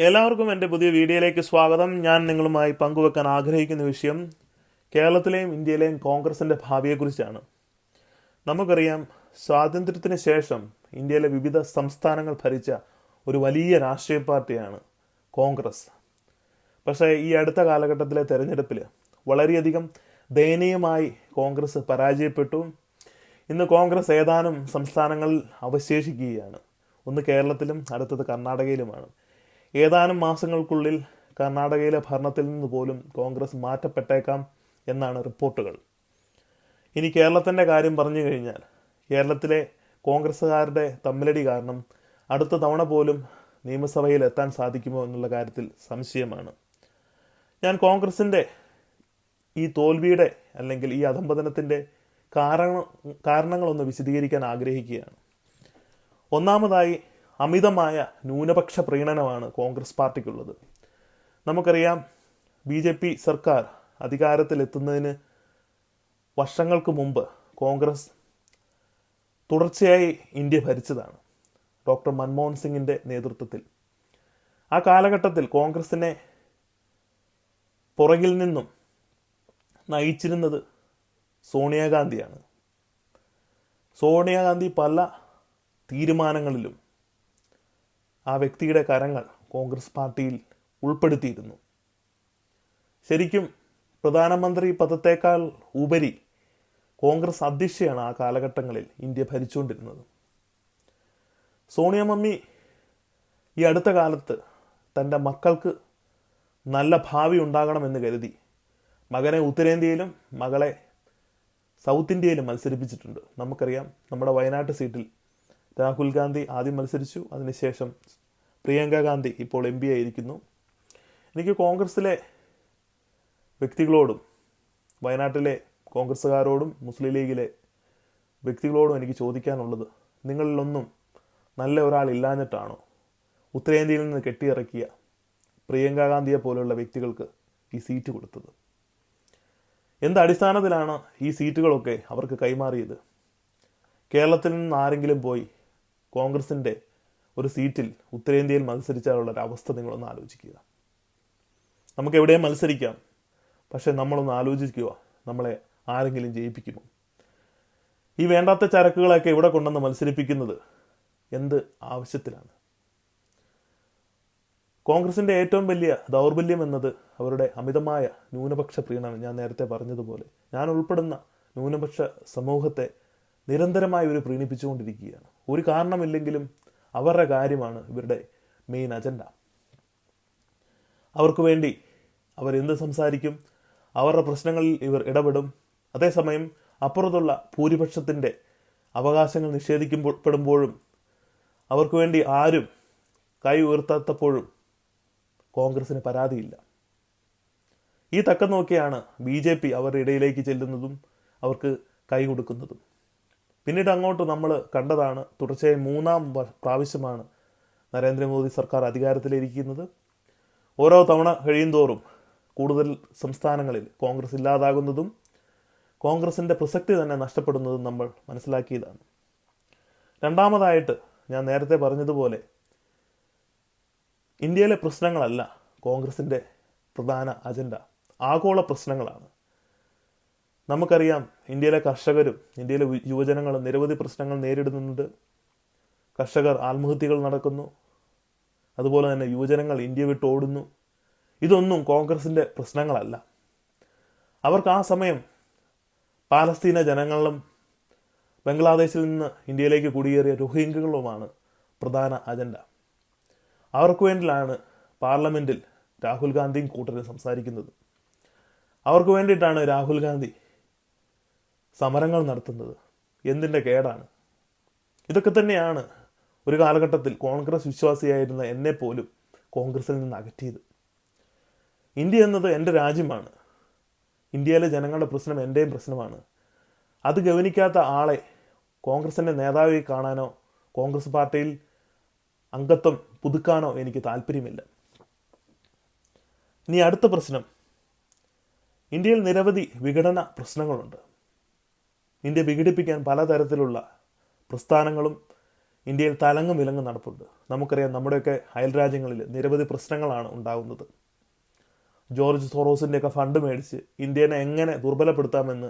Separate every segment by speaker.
Speaker 1: എല്ലാവർക്കും എൻ്റെ പുതിയ വീഡിയോയിലേക്ക് സ്വാഗതം. ഞാൻ നിങ്ങളുമായി പങ്കുവെക്കാൻ ആഗ്രഹിക്കുന്ന വിഷയം കേരളത്തിലെയും ഇന്ത്യയിലെയും കോൺഗ്രസിൻ്റെ ഭാവിയെക്കുറിച്ചാണ്. നമുക്കറിയാം, സ്വാതന്ത്ര്യത്തിന് ശേഷം ഇന്ത്യയിലെ വിവിധ സംസ്ഥാനങ്ങൾ ഭരിച്ച ഒരു വലിയ രാഷ്ട്രീയ പാർട്ടിയാണ് കോൺഗ്രസ്. പക്ഷേ ഈ അടുത്ത കാലഘട്ടത്തിലെ തെരഞ്ഞെടുപ്പിൽ വളരെയധികം ദയനീയമായി കോൺഗ്രസ് പരാജയപ്പെട്ടു. ഇന്ന് കോൺഗ്രസ് ഏതാനും സംസ്ഥാനങ്ങളിൽ അവശേഷിക്കുകയാണ്. ഒന്ന് കേരളത്തിലും അടുത്തത് കർണാടകയിലുമാണ്. ഏതാനും മാസങ്ങൾക്കുള്ളിൽ കർണാടകയിലെ ഭരണത്തിൽ നിന്ന് പോലും കോൺഗ്രസ് മാറ്റപ്പെട്ടേക്കാം എന്നാണ് റിപ്പോർട്ടുകൾ. ഇനി കേരളത്തിൻ്റെ കാര്യം പറഞ്ഞു കഴിഞ്ഞാൽ, കേരളത്തിലെ കോൺഗ്രസ്സുകാരുടെ തമ്മിലടി കാരണം അടുത്ത തവണ പോലും നിയമസഭയിൽ എത്താൻ സാധിക്കുമോ എന്നുള്ള കാര്യത്തിൽ സംശയമാണ്. ഞാൻ കോൺഗ്രസിൻ്റെ ഈ തോൽവിയുടെ അല്ലെങ്കിൽ ഈ അധംപതനത്തിൻ്റെ കാരണങ്ങളൊന്ന് വിശദീകരിക്കാൻ ആഗ്രഹിക്കുകയാണ്. ഒന്നാമതായി, അമിതമായ ന്യൂനപക്ഷ പ്രീണനമാണ് കോൺഗ്രസ് പാർട്ടിക്കുള്ളത്. നമുക്കറിയാം, BJP സർക്കാർ അധികാരത്തിലെത്തുന്നതിന് വർഷങ്ങൾക്ക് മുമ്പ് കോൺഗ്രസ് തുടർച്ചയായി ഇന്ത്യ ഭരിച്ചതാണ്, ഡോക്ടർ മൻമോഹൻ സിംഗിൻ്റെ നേതൃത്വത്തിൽ. ആ കാലഘട്ടത്തിൽ കോൺഗ്രസിനെ പുറകിൽ നിന്നും നയിച്ചിരുന്നത് സോണിയാഗാന്ധിയാണ്. സോണിയാഗാന്ധി പല തീരുമാനങ്ങളിലും ആ വ്യക്തിയുടെ കരങ്ങൾ കോൺഗ്രസ് പാർട്ടിയിൽ ഉൾപ്പെടുത്തിയിരുന്നു. ശരിക്കും പ്രധാനമന്ത്രി പദത്തേക്കാൾ ഉപരി കോൺഗ്രസ് അധ്യക്ഷയാണ് ആ കാലഘട്ടങ്ങളിൽ ഇന്ത്യ ഭരിച്ചുകൊണ്ടിരുന്നത്. സോണിയ മമ്മി ഈ അടുത്ത കാലത്ത് തൻ്റെ മക്കൾക്ക് നല്ല ഭാവി ഉണ്ടാകണമെന്ന് കരുതി മകനെ ഉത്തരേന്ത്യയിലും മകളെ സൗത്ത് ഇന്ത്യയിലും മത്സരിപ്പിച്ചിട്ടുണ്ട്. നമുക്കറിയാം, നമ്മുടെ വയനാട്ട് സീറ്റിൽ രാഹുൽ ഗാന്ധി ആദ്യം മത്സരിച്ചു. അതിനുശേഷം പ്രിയങ്ക ഗാന്ധി ഇപ്പോൾ MP ആയിരിക്കുന്നു. എനിക്ക് കോൺഗ്രസ്സിലെ വ്യക്തികളോടും വയനാട്ടിലെ കോൺഗ്രസ്സുകാരോടും മുസ്ലിം ലീഗിലെ വ്യക്തികളോടും എനിക്ക് ചോദിക്കാനുള്ളത്, നിങ്ങളിലൊന്നും നല്ല ഒരാൾ ഇല്ലാഞ്ഞിട്ടാണോ ഉത്തരേന്ത്യയിൽ നിന്ന് കെട്ടിയിറക്കിയ പ്രിയങ്ക ഗാന്ധിയെ പോലുള്ള വ്യക്തികൾക്ക് ഈ സീറ്റ് കൊടുത്തത്? എന്ത് അടിസ്ഥാനത്തിലാണ് ഈ സീറ്റുകളൊക്കെ അവർക്ക് കൈമാറിയത്? കേരളത്തിൽ നിന്ന് ആരെങ്കിലും പോയി കോൺഗ്രസിൻ്റെ ഒരു സീറ്റിൽ ഉത്തരേന്ത്യയിൽ മത്സരിച്ചാലുള്ളൊരവസ്ഥ നിങ്ങളൊന്ന് ആലോചിക്കുക. നമുക്ക് എവിടെയും മത്സരിക്കാം, പക്ഷെ നമ്മളൊന്ന് ആലോചിക്കുക, നമ്മളെ ആരെങ്കിലും ജയിപ്പിക്കുമോ? ഈ വേണ്ടാത്ത ചരക്കുകളൊക്കെ ഇവിടെ കൊണ്ടുവന്ന് മത്സരിപ്പിക്കുന്നത് എന്ത് ആവശ്യത്തിലാണ്? കോൺഗ്രസിൻ്റെ ഏറ്റവും വലിയ ദൗർബല്യം എന്നത് അവരുടെ അമിതമായ ന്യൂനപക്ഷ പ്രീണനം. ഞാൻ നേരത്തെ പറഞ്ഞതുപോലെ, ഞാൻ ഉൾപ്പെടുന്ന ന്യൂനപക്ഷ സമൂഹത്തെ നിരന്തരമായി ഇവർ പ്രീണിപ്പിച്ചുകൊണ്ടിരിക്കുകയാണ്. ഒരു കാരണമില്ലെങ്കിലും അവരുടെ കാര്യമാണ് ഇവരുടെ മെയിൻ അജണ്ട. അവർക്ക് വേണ്ടി അവരെന്ത് സംസാരിക്കും, അവരുടെ പ്രശ്നങ്ങളിൽ ഇവർ ഇടപെടും. അതേസമയം അപ്പുറത്തുള്ള ഭൂരിപക്ഷത്തിൻ്റെ അവകാശങ്ങൾ നിഷേധിക്കപ്പെടുമ്പോഴും അവർക്ക് വേണ്ടി ആരും കൈ ഉയർത്താത്തപ്പോഴും കോൺഗ്രസിന് പരാതിയില്ല. ഈ തക്കം നോക്കിയാണ് BJP അവരുടെ ഇടയിലേക്ക് ചെല്ലുന്നതും അവർക്ക് കൈ കൊടുക്കുന്നതും. പിന്നീട് അങ്ങോട്ട് നമ്മൾ കണ്ടതാണ്, തുടർച്ചയായി 3-ാം പ്രാവശ്യമാണ് നരേന്ദ്രമോദി സർക്കാർ അധികാരത്തിലിരിക്കുന്നത്. ഓരോ തവണ കഴിയുന്തോറും കൂടുതൽ സംസ്ഥാനങ്ങളിൽ കോൺഗ്രസ് ഇല്ലാതാകുന്നതും കോൺഗ്രസിൻ്റെ പ്രസക്തി തന്നെ നഷ്ടപ്പെടുന്നതും നമ്മൾ മനസ്സിലാക്കിയതാണ്. രണ്ടാമതായിട്ട്, ഞാൻ നേരത്തെ പറഞ്ഞതുപോലെ, ഇന്ത്യയിലെ പ്രശ്നങ്ങളല്ല കോൺഗ്രസിൻ്റെ പ്രധാന അജണ്ട, ആഗോള പ്രശ്നങ്ങളാണ്. നമുക്കറിയാം, ഇന്ത്യയിലെ കർഷകരും ഇന്ത്യയിലെ യുവജനങ്ങളും നിരവധി പ്രശ്നങ്ങൾ നേരിടുന്നുണ്ട്. കർഷകർ ആത്മഹത്യകൾ നടക്കുന്നു, അതുപോലെ തന്നെ യുവജനങ്ങൾ ഇന്ത്യ വിട്ട് ഓടുന്നു. ഇതൊന്നും കോൺഗ്രസിൻ്റെ പ്രശ്നങ്ങളല്ല. അവർക്ക് ആ സമയം പാലസ്തീന ജനങ്ങളും ബംഗ്ലാദേശിൽ നിന്ന് ഇന്ത്യയിലേക്ക് കുടിയേറിയ രോഹിംഗ്യകളുമാണ് പ്രധാന അജണ്ട. അവർക്ക് വേണ്ടിയാണ് പാർലമെൻറ്റിൽ രാഹുൽ ഗാന്ധിയും കൂട്ടരും സംസാരിക്കുന്നത്. അവർക്ക് വേണ്ടിയിട്ടാണ് രാഹുൽ ഗാന്ധി സമരങ്ങൾ നടത്തുന്നത്. എന്തിൻ്റെ കേടാണ്? ഇതൊക്കെ തന്നെയാണ് ഒരു കാലഘട്ടത്തിൽ കോൺഗ്രസ് വിശ്വാസിയായിരുന്ന എന്നെ പോലും കോൺഗ്രസിൽ നിന്ന് അകറ്റിയത്. ഇന്ത്യ എന്നത് എൻ്റെ രാജ്യമാണ്. ഇന്ത്യയിലെ ജനങ്ങളുടെ പ്രശ്നം എൻ്റെയും പ്രശ്നമാണ്. അത് ഗവനിക്കാത്ത ആളെ കോൺഗ്രസിൻ്റെ നേതാവായി കാണാനോ കോൺഗ്രസ് പാർട്ടിയിൽ അംഗത്വം പുതുക്കാനോ എനിക്ക് താല്പര്യമില്ല. ഇനി അടുത്ത പ്രശ്നം, ഇന്ത്യയിൽ നിരവധി വിഘടന പ്രശ്നങ്ങളുണ്ട്. ഇന്ത്യ വിഘടിപ്പിക്കാൻ പലതരത്തിലുള്ള പ്രസ്ഥാനങ്ങളും ഇന്ത്യയിൽ തലങ്ങും വിലങ്ങും നടപ്പുണ്ട്. നമുക്കറിയാം, നമ്മുടെയൊക്കെ അയൽ രാജ്യങ്ങളിൽ നിരവധി പ്രശ്നങ്ങളാണ് ഉണ്ടാകുന്നത്. ജോർജ് സോറോസിൻ്റെയൊക്കെ ഫണ്ട് മേടിച്ച് ഇന്ത്യനെ എങ്ങനെ ദുർബലപ്പെടുത്താമെന്ന്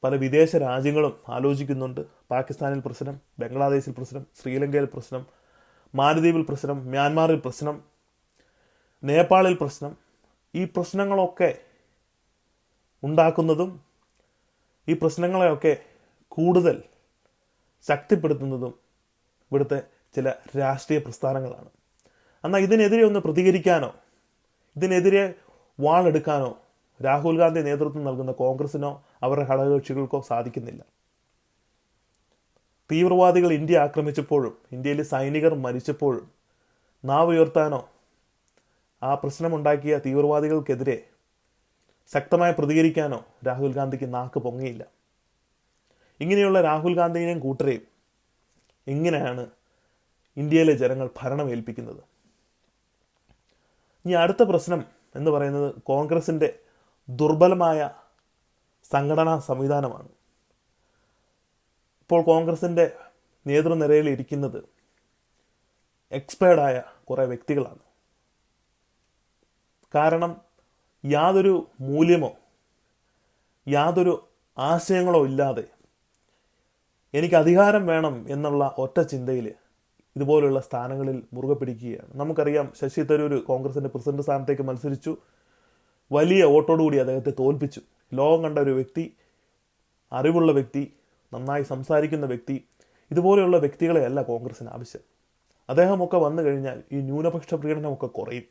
Speaker 1: പല വിദേശ രാജ്യങ്ങളും ആലോചിക്കുന്നുണ്ട്. പാകിസ്ഥാനിൽ പ്രശ്നം, ബംഗ്ലാദേശിൽ പ്രശ്നം, ശ്രീലങ്കയിൽ പ്രശ്നം, മാലദ്വീപിൽ പ്രശ്നം, മ്യാൻമാറിൽ പ്രശ്നം, നേപ്പാളിൽ പ്രശ്നം. ഈ പ്രശ്നങ്ങളൊക്കെ ഉണ്ടാക്കുന്നതും ഈ പ്രശ്നങ്ങളെയൊക്കെ കൂടുതൽ ശക്തിപ്പെടുത്തുന്നതും ഇവിടുത്തെ ചില രാഷ്ട്രീയ പ്രസ്ഥാനങ്ങളാണ്. എന്നാൽ ഇതിനെതിരെ ഒന്ന് പ്രതികരിക്കാനോ ഇതിനെതിരെ വാളെടുക്കാനോ രാഹുൽ ഗാന്ധി നേതൃത്വം നൽകുന്ന കോൺഗ്രസിനോ അവരുടെ ഘടകകക്ഷികൾക്കോ സാധിക്കുന്നില്ല. തീവ്രവാദികൾ ഇന്ത്യ ആക്രമിച്ചപ്പോഴും ഇന്ത്യയിലെ സൈനികർ മരിച്ചപ്പോഴും നാവ് ഉയർത്താനോ ആ പ്രശ്നമുണ്ടാക്കിയ തീവ്രവാദികൾക്കെതിരെ ശക്തമായി പ്രതികരിക്കാനോ രാഹുൽ ഗാന്ധിക്ക് നാക്ക് പൊങ്ങിയില്ല. ഇങ്ങനെയുള്ള രാഹുൽ ഗാന്ധിയെയും കൂട്ടരെയും എങ്ങനെയാണ് ഇന്ത്യയിലെ ജനങ്ങൾ ഭരണമേൽപ്പിക്കുന്നത്? ഇനി അടുത്ത പ്രശ്നം എന്ന് പറയുന്നത് കോൺഗ്രസിൻ്റെ ദുർബലമായ സംഘടനാ സംവിധാനമാണ്. ഇപ്പോൾ കോൺഗ്രസിൻ്റെ നേതൃനിരയിൽ ഇരിക്കുന്നത് എക്സ്പേർഡായ കുറേ വ്യക്തികളാണ്. കാരണം യാതൊരു മൂല്യമോ യാതൊരു ആശയങ്ങളോ ഇല്ലാതെ എനിക്ക് അധികാരം വേണം എന്നുള്ള ഒറ്റ ചിന്തയിൽ ഇതുപോലുള്ള സ്ഥാനങ്ങളിൽ മുറുകെ പിടിക്കുകയാണ്. നമുക്കറിയാം, ശശി തരൂർ കോൺഗ്രസിൻ്റെ പ്രസിഡന്റ് സ്ഥാനത്തേക്ക് മത്സരിച്ചു. വലിയ വോട്ടോടുകൂടി അദ്ദേഹത്തെ തോൽപ്പിച്ചു. ലോകം കണ്ട ഒരു വ്യക്തി, അറിവുള്ള വ്യക്തി, നന്നായി സംസാരിക്കുന്ന വ്യക്തി. ഇതുപോലെയുള്ള വ്യക്തികളെയല്ല കോൺഗ്രസിന് ആവശ്യം. അദ്ദേഹമൊക്കെ വന്നു കഴിഞ്ഞാൽ ഈ ന്യൂനപക്ഷ പ്രീണനമൊക്കെ കുറയും,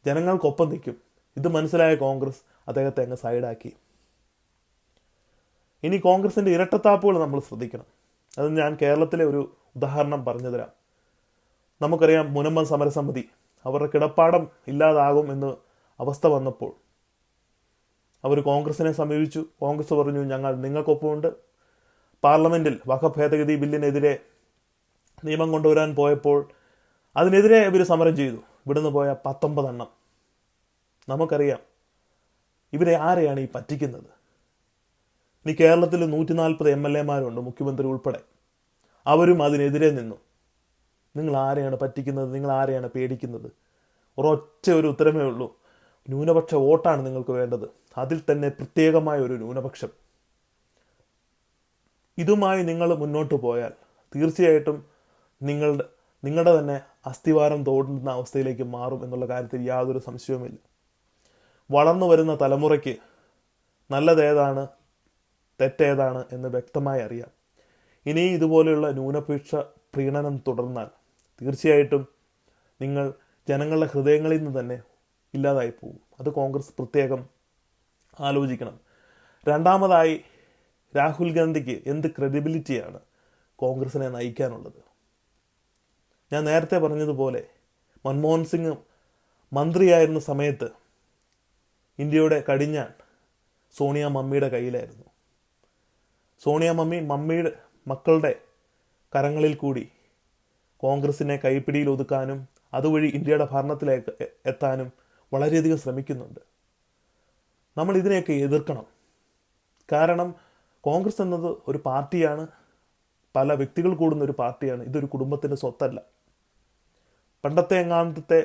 Speaker 1: ജനങ്ങൾക്കൊപ്പം നിൽക്കും. ഇത് മനസ്സിലായ കോൺഗ്രസ് അദ്ദേഹത്തെ അങ്ങ് സൈഡാക്കി. ഇനി കോൺഗ്രസിൻ്റെ ഇരട്ടത്താപ്പുകൾ നമ്മൾ ശ്രദ്ധിക്കണം. അത് ഞാൻ കേരളത്തിലെ ഒരു ഉദാഹരണം പറഞ്ഞു തരാം. നമുക്കറിയാം, മുനമ്പം സമരസമിതി അവരുടെ കിടപ്പാടം ഇല്ലാതാകും എന്ന് അവസ്ഥ വന്നപ്പോൾ അവർ കോൺഗ്രസിനെ സമീപിച്ചു. കോൺഗ്രസ് പറഞ്ഞു, ഞങ്ങൾ നിങ്ങൾക്കൊപ്പമുണ്ട്. പാർലമെൻറ്റിൽ വഖഫ് ഭേദഗതി ബില്ലിനെതിരെ നിയമം കൊണ്ടുവരാൻ പോയപ്പോൾ അതിനെതിരെ ഇവർ സമരം ചെയ്തു. ഇവിടുന്ന് പോയ 19 എണ്ണം. നമുക്കറിയാം ഇവരെ ആരെയാണ് ഈ പറ്റിക്കുന്നത്. ഇനി കേരളത്തിൽ 140 MLA-മാരുണ്ട്, മുഖ്യമന്ത്രി ഉൾപ്പെടെ. അവരും അതിനെതിരെ നിന്നു. നിങ്ങൾ ആരെയാണ് പറ്റിക്കുന്നത്? നിങ്ങൾ ആരെയാണ് പേടിക്കുന്നത്? ഒരു ഉത്തരമേ ഉള്ളൂ, ന്യൂനപക്ഷ വോട്ടാണ് നിങ്ങൾക്ക് വേണ്ടത്. അതിൽ തന്നെ പ്രത്യേകമായ ഒരു ന്യൂനപക്ഷം. ഇതുമായി നിങ്ങൾ മുന്നോട്ട് പോയാൽ തീർച്ചയായിട്ടും നിങ്ങളുടെ തന്നെ അസ്ഥിവാരം തോണ്ടുന്ന അവസ്ഥയിലേക്ക് മാറും എന്നുള്ള കാര്യത്തിൽ യാതൊരു സംശയവുമില്ല. വളർന്നു വരുന്ന തലമുറയ്ക്ക് നല്ലതേതാണ് തെറ്റേതാണ് എന്ന് വ്യക്തമായി അറിയാം. ഇനി ഇതുപോലെയുള്ള ന്യൂനപക്ഷ പ്രീണനം തുടർന്നാൽ തീർച്ചയായിട്ടും നിങ്ങൾ ജനങ്ങളുടെ ഹൃദയങ്ങളിൽ നിന്ന് തന്നെ ഇല്ലാതായി പോകും. അത് കോൺഗ്രസ് പ്രത്യേകം ആലോചിക്കണം. രണ്ടാമതായി, രാഹുൽ ഗാന്ധിക്ക് എന്ത് ക്രെഡിബിലിറ്റിയാണ് കോൺഗ്രസിനെ നയിക്കാനുള്ളത്? ഞാൻ നേരത്തെ പറഞ്ഞതുപോലെ മൻമോഹൻ സിംഗ് മന്ത്രിയായിരുന്ന സമയത്ത് ഇന്ത്യയുടെ കടിഞ്ഞാൺ സോണിയ മമ്മിയുടെ കയ്യിലായിരുന്നു. സോണിയ മമ്മിയുടെ മക്കളുടെ കരങ്ങളിൽ കൂടി കോൺഗ്രസിനെ കൈപ്പിടിയിൽ ഒതുക്കാനും അതുവഴി ഇന്ത്യയുടെ ഭരണത്തിലേക്ക് എത്താനും വളരെയധികം ശ്രമിക്കുന്നുണ്ട്. നമ്മൾ ഇതിനെയൊക്കെ എതിർക്കണം. കാരണം കോൺഗ്രസ് എന്നത് ഒരു പാർട്ടിയാണ്, പല വ്യക്തികൾ കൂടുന്ന ഒരു പാർട്ടിയാണ്. ഇതൊരു കുടുംബത്തിൻ്റെ സ്വത്തല്ല. പണ്ടത്തെ എങ്ങാണ്ടത്തെ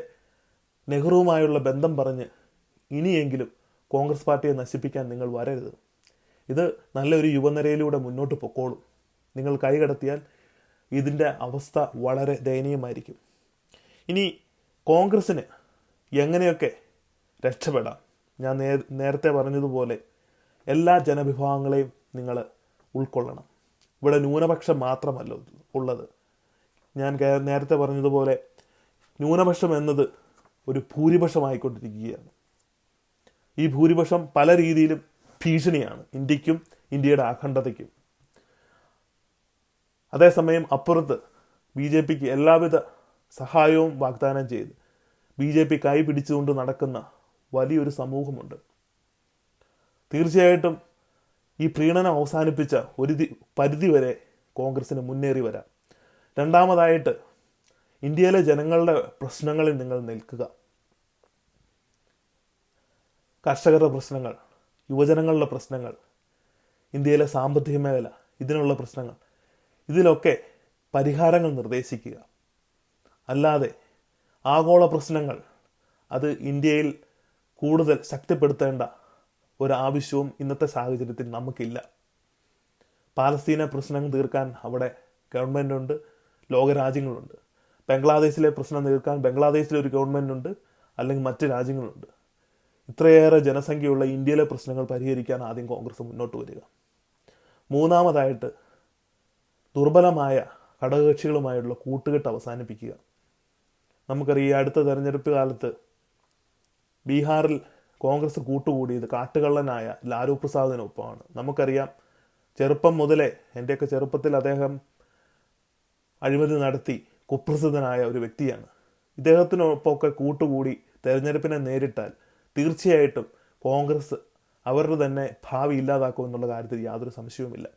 Speaker 1: നെഹ്റുവുമായുള്ള ബന്ധം പറഞ്ഞ് ഇനിയെങ്കിലും കോൺഗ്രസ് പാർട്ടിയെ നശിപ്പിക്കാൻ നിങ്ങൾ വരരുത്. ഇത് നല്ലൊരു യുവനിരയിലൂടെ മുന്നോട്ട് പൊക്കോളും. നിങ്ങൾ കൈകടത്തിയാൽ ഇതിൻ്റെ അവസ്ഥ വളരെ ദയനീയമായിരിക്കും. ഇനി കോൺഗ്രസ്സിന് എങ്ങനെയൊക്കെ രക്ഷപ്പെടാം? ഞാൻ നേരത്തെ പറഞ്ഞതുപോലെ എല്ലാ ജനവിഭാഗങ്ങളെയും നിങ്ങൾ ഉൾക്കൊള്ളണം. ഇവിടെ ന്യൂനപക്ഷം മാത്രമല്ല ഉള്ളത്. ഞാൻ നേരത്തെ പറഞ്ഞതുപോലെ ന്യൂനപക്ഷം എന്നത് ഒരു ഭൂരിപക്ഷമായിക്കൊണ്ടിരിക്കുകയാണ്. ഈ ഭൂരിപക്ഷം പല രീതിയിലും ഭീഷണിയാണ് ഇന്ത്യക്കും ഇന്ത്യയുടെ അഖണ്ഡതയ്ക്കും. അതേസമയം അപ്പുറത്ത് BJPക്ക് എല്ലാവിധ സഹായവും വാഗ്ദാനം ചെയ്ത് BJP കൈ പിടിച്ചുകൊണ്ട് നടക്കുന്ന വലിയൊരു സമൂഹമുണ്ട്. തീർച്ചയായിട്ടും ഈ പ്രീണനം അവസാനിപ്പിച്ച ഒരു പരിധി വരെ കോൺഗ്രസിന് മുന്നേറി വരാം. രണ്ടാമതായിട്ട്, ഇന്ത്യയിലെ ജനങ്ങളുടെ പ്രശ്നങ്ങളിൽ നിങ്ങൾ നിൽക്കുക. കർഷകരുടെ പ്രശ്നങ്ങൾ, യുവജനങ്ങളുടെ പ്രശ്നങ്ങൾ, ഇന്ത്യയിലെ സാമ്പത്തിക മേഖല, ഇതിനുള്ള പ്രശ്നങ്ങൾ, ഇതിലൊക്കെ പരിഹാരങ്ങൾ നിർദ്ദേശിക്കുക. അല്ലാതെ ആഗോള പ്രശ്നങ്ങൾ അത് ഇന്ത്യയിൽ കൂടുതൽ ശക്തിപ്പെടുത്തേണ്ട ഒരാവശ്യവും ഇന്നത്തെ സാഹചര്യത്തിൽ നമുക്കില്ല. പാലസ്തീന പ്രശ്നം തീർക്കാൻ അവിടെ ഗവൺമെൻറ്റുണ്ട്, ലോകരാജ്യങ്ങളുണ്ട്. ബംഗ്ലാദേശിലെ പ്രശ്നം തീർക്കാൻ ബംഗ്ലാദേശിലെ ഒരു ഗവൺമെൻറ്റുണ്ട്, അല്ലെങ്കിൽ മറ്റ് രാജ്യങ്ങളുണ്ട്. ഇത്രയേറെ ജനസംഖ്യയുള്ള ഇന്ത്യയിലെ പ്രശ്നങ്ങൾ പരിഹരിക്കാൻ ആദ്യം കോൺഗ്രസ് മുന്നോട്ട് വരിക. മൂന്നാമതായിട്ട് ദുർബലമായ ഘടകകക്ഷികളുമായുള്ള കൂട്ടുകെട്ട് അവസാനിപ്പിക്കുക. നമുക്കറിയാം, ഈ അടുത്ത തെരഞ്ഞെടുപ്പ് കാലത്ത് ബീഹാറിൽ കോൺഗ്രസ് കൂട്ടുകൂടിയത് കാട്ടുകള്ളനായ ലാലു പ്രസാദിനൊപ്പമാണ്. നമുക്കറിയാം, ചെറുപ്പം മുതലേ, എൻ്റെയൊക്കെ ചെറുപ്പത്തിൽ അദ്ദേഹം അഴിമതി നടത്തി കുപ്രസിദ്ധനായ ഒരു വ്യക്തിയാണ്. ഇദ്ദേഹത്തിനൊപ്പമൊക്കെ കൂട്ടുകൂടി തെരഞ്ഞെടുപ്പിനെ നേരിട്ടാൽ തീർച്ചയായിട്ടും കോൺഗ്രസ് അവരുടെ തന്നെ ഭാവി ഇല്ലാതാക്കും എന്നുള്ള കാര്യത്തിൽ യാതൊരു സംശയവുമില്ല.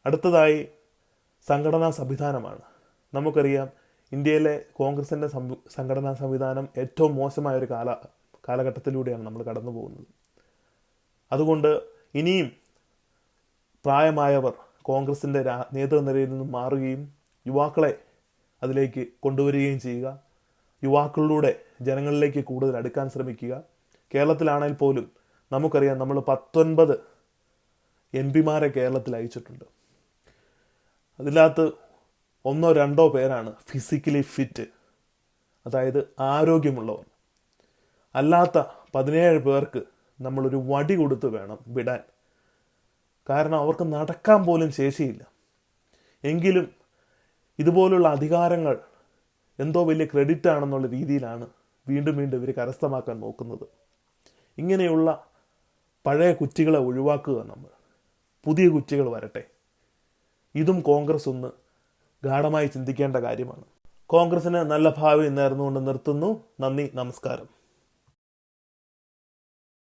Speaker 1: അടുത്തതായി സംഘടനാ സംവിധാനമാണ്. നമുക്കറിയാം, ഇന്ത്യയിലെ കോൺഗ്രസിൻ്റെ സംഘടനാ സംവിധാനം ഏറ്റവും മോശമായ ഒരു കാലഘട്ടത്തിലൂടെയാണ് നമ്മൾ കടന്നു പോകുന്നത്. അതുകൊണ്ട് ഇനിയും പ്രായമായവർ കോൺഗ്രസിൻ്റെ നേതൃനിരയിൽ നിന്നും മാറുകയും യുവാക്കളെ അതിലേക്ക് കൊണ്ടുവരികയും ചെയ്യുക. യുവാക്കളിലൂടെ ജനങ്ങളിലേക്ക് കൂടുതൽ അടുക്കാൻ ശ്രമിക്കുക. കേരളത്തിലാണെങ്കിൽ പോലും നമുക്കറിയാം, നമ്മൾ 19 MP കേരളത്തിൽ അയച്ചിട്ടുണ്ട്. അതിനകത്ത് 1-2 പേരാണ് ഫിസിക്കലി ഫിറ്റ്, അതായത് ആരോഗ്യമുള്ളവർ. അല്ലാത്ത 17 പേർക്ക് നമ്മളൊരു വടി കൊടുത്ത് വേണം വിടാൻ. കാരണം അവർക്ക് നടക്കാൻ പോലും ശേഷിയില്ല. എങ്കിലും ഇതുപോലുള്ള അധികാരങ്ങൾ എന്തോ വലിയ ക്രെഡിറ്റ് ആണെന്നുള്ള രീതിയിലാണ് വീണ്ടും വീണ്ടും ഇവർ കരസ്ഥമാക്കാൻ നോക്കുന്നത്. ഇങ്ങനെയുള്ള പഴയ കുറ്റികളെ ഒഴിവാക്കുക. നമ്മൾ പുതിയ കുറ്റികൾ വരട്ടെ. ഇതും കോൺഗ്രസ് ഒന്ന് ഗാഢമായി ചിന്തിക്കേണ്ട കാര്യമാണ്. കോൺഗ്രസിന് നല്ല ഭാവി നേർന്നുകൊണ്ട് നിർത്തുന്നു. നന്ദി, നമസ്കാരം.